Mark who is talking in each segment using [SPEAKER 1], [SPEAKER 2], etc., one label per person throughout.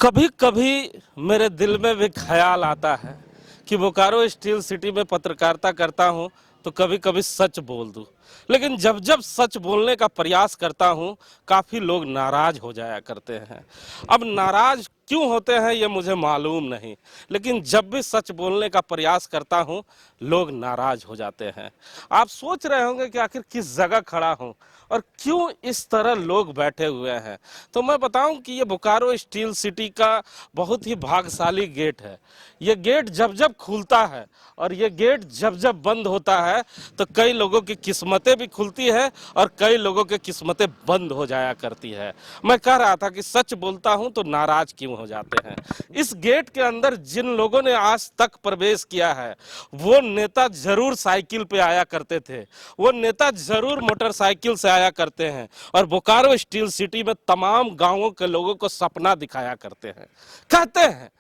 [SPEAKER 1] कभी कभी मेरे दिल में भी ख्याल आता है कि बोकारो स्टील सिटी में पत्रकारिता करता हूं तो कभी कभी सच बोल दूं, लेकिन जब जब सच बोलने का प्रयास करता हूं काफ़ी लोग नाराज हो जाया करते हैं। अब नाराज क्यों होते हैं ये मुझे मालूम नहीं, लेकिन जब भी सच बोलने का प्रयास करता हूं लोग नाराज हो जाते हैं। आप सोच रहे होंगे कि आखिर किस जगह खड़ा हूं और क्यों इस तरह लोग बैठे हुए हैं। तो मैं बताऊं कि ये बोकारो स्टील सिटी का बहुत ही भाग्यशाली गेट है। ये गेट जब जब खुलता है और ये गेट जब जब बंद होता है तो कई लोगों की किस्मतें भी खुलती है और कई लोगों की किस्मतें बंद हो जाया करती है। मैं कह रहा था कि सच बोलता हूं तो नाराज क्यों हो जाते हैं। इस गेट के अंदर जिन लोगों ने आज तक प्रवेश किया है वो नेता जरूर साइकिल पे आया करते थे, वो नेता जरूर मोटरसाइकिल से आया करते हैं और बोकारो स्टील सिटी में तमाम गांवों के लोगों को सपना दिखाया करते हैं। कहते हैं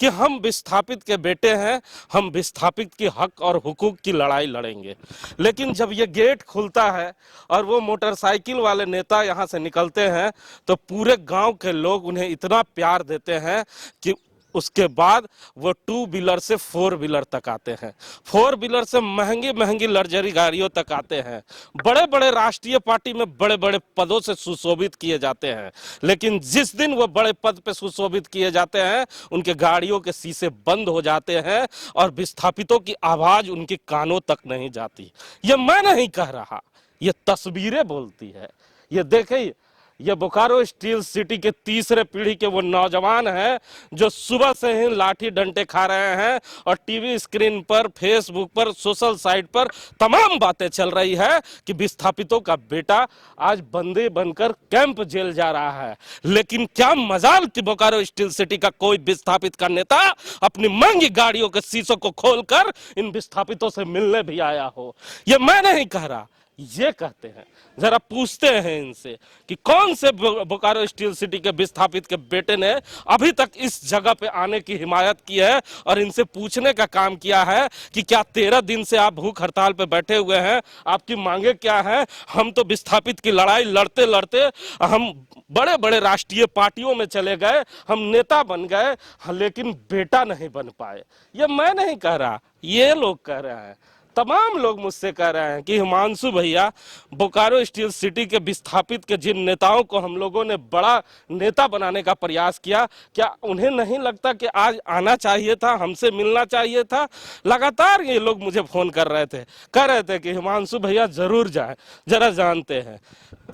[SPEAKER 1] कि हम विस्थापित के बेटे हैं, हम विस्थापित के हक और हुकूक की लड़ाई लड़ेंगे। लेकिन जब ये गेट खुलता है और वो मोटरसाइकिल वाले नेता यहाँ से निकलते हैं तो पूरे गांव के लोग उन्हें इतना प्यार देते हैं कि उसके बाद वो 2 व्हीलर से 4 व्हीलर तक आते हैं, 4 व्हीलर से महंगी महंगी लग्जरी गाड़ियों तक आते हैं, बड़े बड़े राष्ट्रीय पार्टी में बड़े बड़े पदों से सुशोभित किए जाते हैं। लेकिन जिस दिन वो बड़े पद पे सुशोभित किए जाते हैं उनके गाड़ियों के शीशे बंद हो जाते हैं और विस्थापितों की आवाज उनके कानों तक नहीं जाती। ये मैं नहीं कह रहा, ये तस्वीरें बोलती है। ये देखिए, ये बोकारो स्टील सिटी के तीसरे पीढ़ी के वो नौजवान हैं जो सुबह से ही लाठी डंडे खा रहे हैं और टीवी स्क्रीन पर, फेसबुक पर, सोशल साइट पर तमाम बातें चल रही है कि विस्थापितों का बेटा आज बंदे बनकर कैंप जेल जा रहा है। लेकिन क्या मजाल कि बोकारो स्टील सिटी का कोई विस्थापित का नेता अपनी महंगी गाड़ियों के शीशों को खोलकर इन विस्थापितों से मिलने भी आया हो। ये मैं नहीं कह रहा, ये कहते हैं। जरा पूछते हैं इनसे कि कौन से बोकारो स्टील सिटी के विस्थापित के बेटे ने अभी तक इस जगह पे आने की हिमायत की है और इनसे पूछने का काम किया है कि क्या 13 दिन से आप भूख हड़ताल पे बैठे हुए हैं, आपकी मांगे क्या है। हम तो विस्थापित की लड़ाई लड़ते लड़ते हम बड़े बड़े राष्ट्रीय पार्टियों में चले गए, हम नेता बन गए, लेकिन बेटा नहीं बन पाए। ये मैं नहीं कह रहा, ये लोग कह रहे हैं। तमाम लोग मुझसे कह रहे हैं कि हिमांशु भैया, बोकारो स्टील सिटी के विस्थापित के जिन नेताओं को हम लोगों ने बड़ा नेता बनाने का प्रयास किया, क्या उन्हें नहीं लगता कि आज आना चाहिए था, हमसे मिलना चाहिए था। लगातार ये लोग मुझे फोन कर रहे थे, कह रहे थे कि हिमांशु भैया जरूर जाएं, जरा जानते हैं।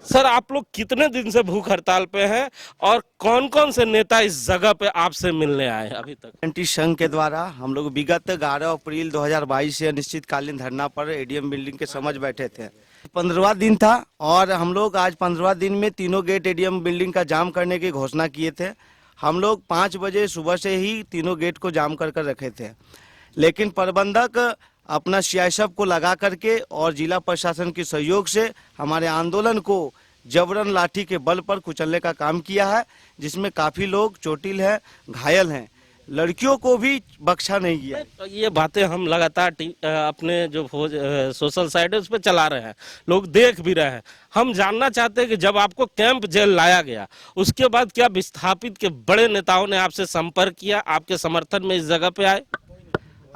[SPEAKER 1] सर, आप लोग कितने दिन से भूख हड़ताल पे हैं और कौन कौन से नेता इस जगह पे आपसे मिलने आए अभी तक?
[SPEAKER 2] एंटी संघ के द्वारा हम लोग विगत 11 अप्रैल 2022 से अनिश्चितकालीन धरना पर एडीएम बिल्डिंग के समझ बैठे थे। 15वां दिन था और हम लोग आज 15वां दिन में तीनों गेट एडीएम बिल्डिंग का जाम करने की घोषणा किए थे। हम लोग 5 बजे सुबह से ही तीनों गेट को जाम कर रखे थे, लेकिन प्रबंधक अपना सीआईएसएफ को लगा करके और जिला प्रशासन के सहयोग से हमारे आंदोलन को जबरन लाठी के बल पर कुचलने का काम किया है, जिसमें काफी लोग चोटिल हैं, घायल हैं, लड़कियों को भी बख्शा नहीं गया।
[SPEAKER 1] तो ये बातें हम लगातार अपने जो सोशल साइट है उस पर चला रहे हैं, लोग देख भी रहे हैं। हम जानना चाहते हैं कि जब आपको कैंप जेल लाया गया उसके बाद क्या विस्थापित के बड़े नेताओं ने आपसे संपर्क किया, आपके समर्थन में इस जगह पे आए?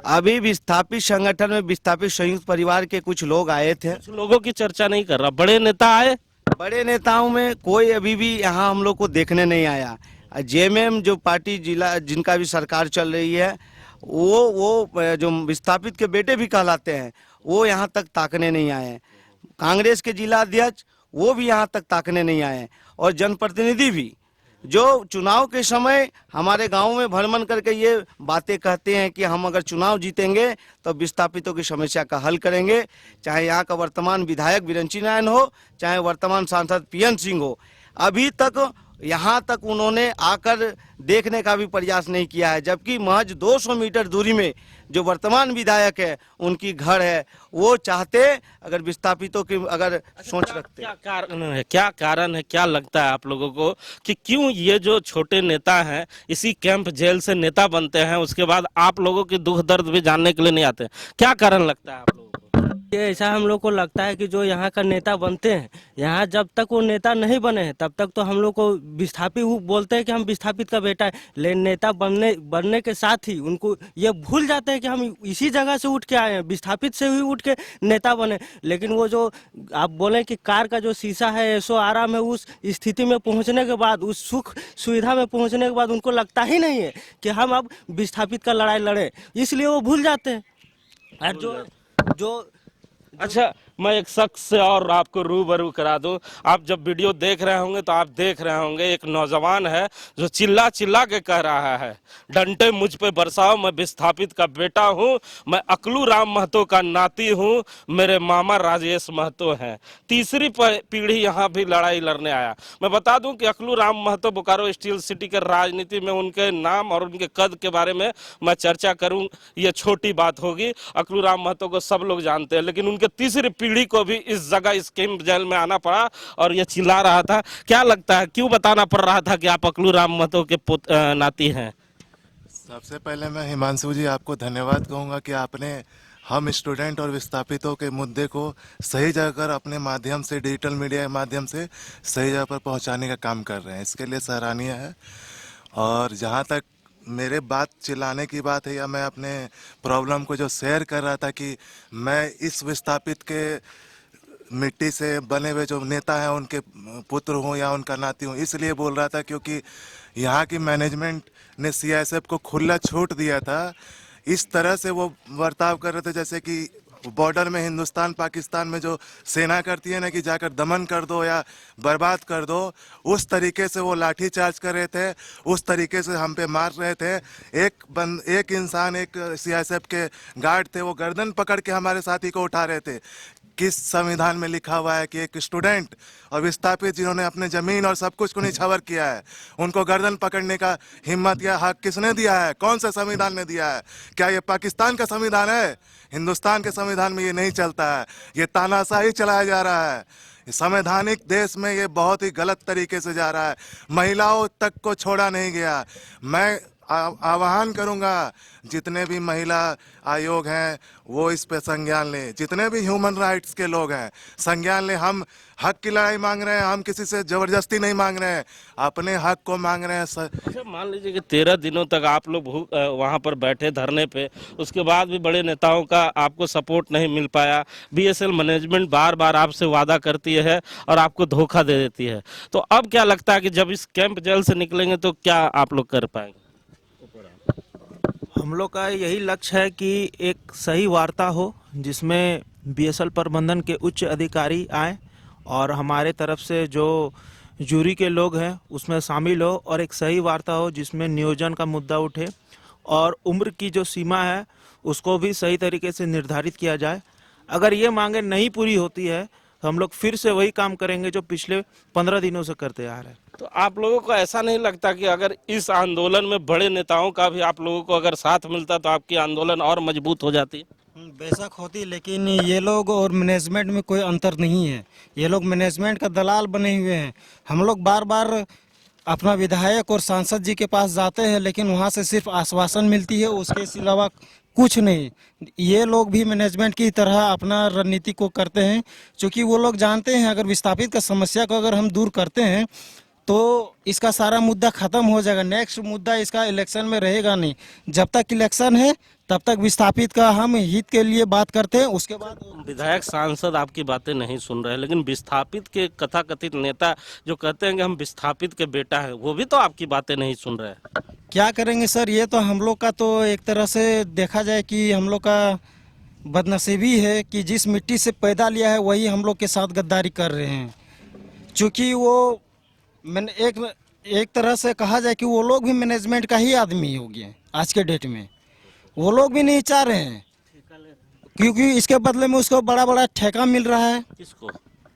[SPEAKER 2] अभी विस्थापित संगठन में विस्थापित संयुक्त परिवार के कुछ लोग आए थे।
[SPEAKER 1] कुछ लोगों की चर्चा नहीं कर रहा, बड़े नेता आए?
[SPEAKER 2] बड़े नेताओं में कोई अभी भी यहाँ हम लोग को देखने नहीं आया। जेएमएम जो पार्टी जिला जिनका भी सरकार चल रही है, वो जो विस्थापित के बेटे भी कहलाते हैं, वो यहाँ तक ताकने नहीं आए। कांग्रेस के जिला अध्यक्ष वो भी यहाँ तक ताकने नहीं आए और जनप्रतिनिधि भी जो चुनाव के समय हमारे गांव में भ्रमण करके ये बातें कहते हैं कि हम अगर चुनाव जीतेंगे तो विस्थापितों की समस्या का हल करेंगे, चाहे यहाँ का वर्तमान विधायक विरंची नारायण हो, चाहे वर्तमान सांसद पीएन सिंह हो। अभी तक यहाँ तक उन्होंने आकर देखने का भी प्रयास नहीं किया है, जबकि महज 200 मीटर दूरी में जो वर्तमान विधायक है उनकी घर है। वो चाहते अगर विस्थापितों की अगर सोच रखते।
[SPEAKER 1] क्या कारण है, क्या लगता है आप लोगों को कि क्यों ये जो छोटे नेता हैं इसी कैंप जेल से नेता बनते हैं, उसके बाद आप लोगों की दुख दर्द भी जानने के लिए नहीं आते? क्या कारण लगता है आप लोगों को?
[SPEAKER 3] ये ऐसा हम लोग को लगता है कि जो यहाँ का नेता बनते हैं, यहाँ जब तक वो नेता नहीं बने हैं तब तक तो हम लोग को विस्थापित बोलते हैं कि हम विस्थापित का बेटा है, लेकिन नेता बनने के साथ ही उनको ये भूल जाते हैं कि हम इसी जगह से उठ के आए हैं, विस्थापित से ही उठ के नेता बने। लेकिन वो जो आप बोलें कि कार का जो शीशा है ऐसो आराम है, उस स्थिति में पहुँचने के बाद, उस सुख सुविधा में पहुँचने के बाद उनको लगता ही नहीं है कि हम अब विस्थापित का लड़ाई लड़ें, इसलिए वो भूल जाते हैं। और जो
[SPEAKER 1] अच्छा, मैं एक शख्स से और आपको रूबरू करा दूं। आप जब वीडियो देख रहे होंगे तो आप देख रहे होंगे एक नौजवान है जो चिल्ला चिल्ला के कह रहा है, डंडे मुझ पे बरसाओ, मैं विस्थापित का बेटा हूं, मैं अकलू राम महतो का नाती हूं, मेरे मामा राजेश महतो हैं। तीसरी पीढ़ी यहाँ भी लड़ाई लड़ने आया। मैं बता दूं कि अकलू राम महतो बोकारो स्टील सिटी के राजनीति में उनके नाम और उनके कद के बारे में मैं चर्चा करूं, ये छोटी बात होगी। अकलू राम महतो को सब लोग जानते हैं, लेकिन उनके तीसरी पीढ़ी को भी इस जगह इस कैंप जेल में आना पड़ा और ये चिल्ला रहा था। क्या लगता है, क्यों बताना पड़ रहा था कि आप अकलू राम महतो के नाती हैं?
[SPEAKER 4] सबसे पहले मैं हिमांशु जी आपको धन्यवाद कहूँगा कि आपने हम स्टूडेंट और विस्थापितों के मुद्दे को सही जगह पर अपने माध्यम से, डिजिटल मीडिया के माध्यम से सही जगह पर पहुँचाने का काम कर रहे हैं, इसके लिए सराहनीय है। और जहाँ तक मेरे बात चिल्लाने की बात है या मैं अपने प्रॉब्लम को जो शेयर कर रहा था कि मैं इस विस्थापित के मिट्टी से बने हुए जो नेता हैं उनके पुत्र हूं या उनका नाती हूं, इसलिए बोल रहा था क्योंकि यहाँ की मैनेजमेंट ने सीआईएसएफ को खुला छूट दिया था। इस तरह से वो बर्ताव कर रहे थे जैसे कि बॉर्डर में हिंदुस्तान पाकिस्तान में जो सेना करती है ना कि जाकर दमन कर दो या बर्बाद कर दो, उस तरीके से वो लाठी चार्ज कर रहे थे, उस तरीके से हम पे मार रहे थे। एक इंसान, एक सीआईएसएफ के गार्ड थे, वो गर्दन पकड़ के हमारे साथी को उठा रहे थे। किस संविधान में लिखा हुआ है कि एक स्टूडेंट और विस्थापित जिन्होंने अपने ज़मीन और सब कुछ को निछावर किया है, उनको गर्दन पकड़ने का हिम्मत या हक किसने दिया है? कौन सा संविधान ने दिया है? क्या ये पाकिस्तान का संविधान है? हिंदुस्तान के संविधान में ये नहीं चलता है, ये तानाशाही चलाया जा रहा है। संवैधानिक देश में ये बहुत ही गलत तरीके से जा रहा है, महिलाओं तक को छोड़ा नहीं गया। मैं आह्वान करूंगा जितने भी महिला आयोग हैं वो इस पे संज्ञान लें, जितने भी ह्यूमन राइट्स के लोग हैं संज्ञान लें। हम हक की लड़ाई मांग रहे हैं, हम किसी से जबरदस्ती नहीं मांग रहे हैं, अपने हक को मांग रहे हैं।
[SPEAKER 1] अच्छा, मान लीजिए कि 13 दिनों तक आप लोग वहाँ पर बैठे धरने पे, उसके बाद भी बड़े नेताओं का आपको सपोर्ट नहीं मिल पाया। बीएसएल मैनेजमेंट बार बार आपसे वादा करती है और आपको धोखा दे देती है, तो अब क्या लगता है कि जब इस कैंप जेल से निकलेंगे तो क्या आप लोग कर पाएंगे?
[SPEAKER 5] हम लोग का यही लक्ष्य है कि एक सही वार्ता हो जिसमें बीएसएल प्रबंधन के उच्च अधिकारी आए और हमारे तरफ से जो जूरी के लोग हैं उसमें शामिल हो और एक सही वार्ता हो जिसमें नियोजन का मुद्दा उठे और उम्र की जो सीमा है उसको भी सही तरीके से निर्धारित किया जाए। अगर ये मांगे नहीं पूरी होती है तो हम लोग फिर से वही काम करेंगे जो पिछले 15 दिनों से करते आ रहे हैं।
[SPEAKER 1] तो आप लोगों को ऐसा नहीं लगता कि अगर इस आंदोलन में बड़े नेताओं का भी आप लोगों को अगर साथ मिलता तो आपकी आंदोलन और मजबूत हो जाती?
[SPEAKER 6] बेशक होती, लेकिन ये लोग और मैनेजमेंट में कोई अंतर नहीं है। ये लोग मैनेजमेंट का दलाल बने हुए हैं। हम लोग बार बार अपना विधायक और सांसद जी के पास जाते हैं, लेकिन वहाँ से सिर्फ आश्वासन मिलती है, उसके अलावा कुछ नहीं। ये लोग भी मैनेजमेंट की तरह अपना रणनीति को करते हैं, क्योंकि वो लोग जानते हैं अगर विस्थापित का समस्या को अगर हम दूर करते हैं तो इसका सारा मुद्दा खत्म हो जाएगा। नेक्स्ट मुद्दा इसका इलेक्शन में रहेगा नहीं। जब तक इलेक्शन है तब तक विस्थापित का हम हित के लिए बात करते हैं, उसके बाद
[SPEAKER 1] विधायक सांसद आपकी बातें नहीं सुन रहे, लेकिन विस्थापित के कथाकथित नेता जो कहते हैं कि हम विस्थापित के बेटा हैं, वो भी तो आपकी बातें नहीं सुन रहे हैं।
[SPEAKER 6] क्या करेंगे सर? ये तो हम लोग का तो एक तरह से देखा जाए कि हम लोग का बदनसीबी है कि जिस मिट्टी से पैदा लिया है वही हम लोग के साथ गद्दारी कर रहे हैं। क्योंकि वो मैंने एक तरह से कहा जाए कि वो लोग भी मैनेजमेंट का ही आदमी हो गए आज के डेट में। वो लोग भी नहीं चाह रहे हैं, क्योंकि इसके बदले में उसको बड़ा बड़ा ठेका मिल रहा है।
[SPEAKER 1] किसको?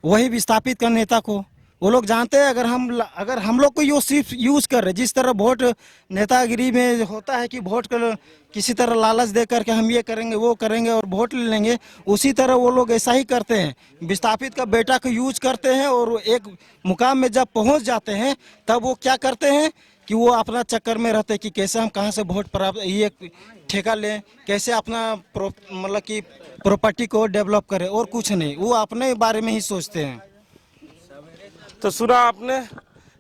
[SPEAKER 6] वही विस्थापित का नेता को। वो लोग जानते हैं अगर हम लोग को सिर्फ यूज कर रहे, जिस तरह वोट नेतागिरी में होता है कि वोट कर किसी तरह लालच दे करके हम ये करेंगे वो करेंगे और वोट ले लेंगे, उसी तरह वो लोग ऐसा ही करते हैं। विस्थापित का बेटा को यूज करते हैं और एक मुकाम में जब पहुंच जाते हैं तब वो क्या करते हैं कि वो अपना चक्कर में रहते कि कैसे हम कहाँ से वोट प्राप्त ये ठेका लें, कैसे अपना मतलब कि प्रॉपर्टी को डेवलप करें, और कुछ नहीं, वो अपने बारे में ही सोचते हैं।
[SPEAKER 1] तो सुना आपने,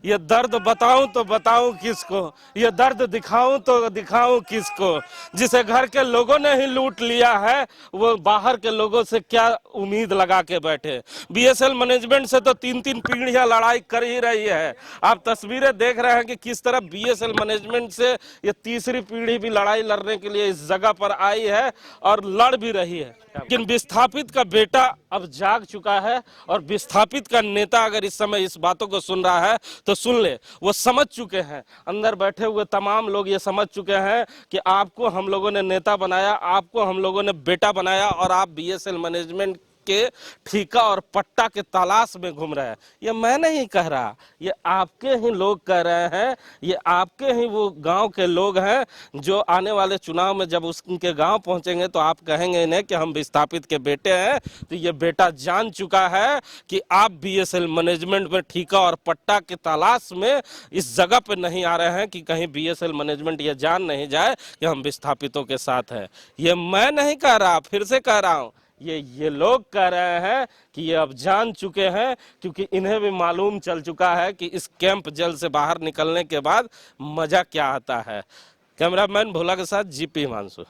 [SPEAKER 1] ये दर्द बताऊं तो बताऊं किसको, ये दर्द दिखाऊं तो दिखाऊं किसको। जिसे घर के लोगों ने ही लूट लिया है वो बाहर के लोगों से क्या उम्मीद लगा के बैठे। बीएसएल मैनेजमेंट से तो 3-3 पीढ़ियां लड़ाई कर ही रही है। आप तस्वीरें देख रहे हैं कि किस तरह बीएसएल मैनेजमेंट से ये तीसरी पीढ़ी भी लड़ाई लड़ने के लिए इस जगह पर आई है और लड़ भी रही है। लेकिन विस्थापित का बेटा अब जाग चुका है और विस्थापित का नेता अगर इस समय इस बातों को सुन रहा है तो सुन ले, वो समझ चुके हैं, अंदर बैठे हुए तमाम लोग ये समझ चुके हैं कि आपको हम लोगों ने नेता बनाया, आपको हम लोगों ने बेटा बनाया और आप बीएसएल मैनेजमेंट के ठेका और पट्टा के तलाश में घूम रहे हैं। ये मैं नहीं कह रहा, ये आपके ही लोग कह रहे हैं, ये आपके ही वो गांव के लोग हैं जो आने वाले चुनाव में जब उनके गांव पहुंचेंगे तो आप कहेंगे इन्हें कि हम विस्थापित के बेटे हैं। तो ये बेटा जान चुका है कि आप बीएसएल मैनेजमेंट में ठेका और पट्टा के तलाश में इस जगह पे नहीं आ रहे हैं कि कहीं बीएसएल मैनेजमेंट ये जान नहीं जाए कि हम विस्थापितों के साथ हैं। ये मैं नहीं कह रहा, फिर से कह रहा हूं, ये लोग कह रहे हैं कि ये अब जान चुके हैं, क्योंकि इन्हें भी मालूम चल चुका है कि इस कैंप जेल से बाहर निकलने के बाद मजा क्या आता है। कैमरामैन भोला के साथ जीपी हिमांशु।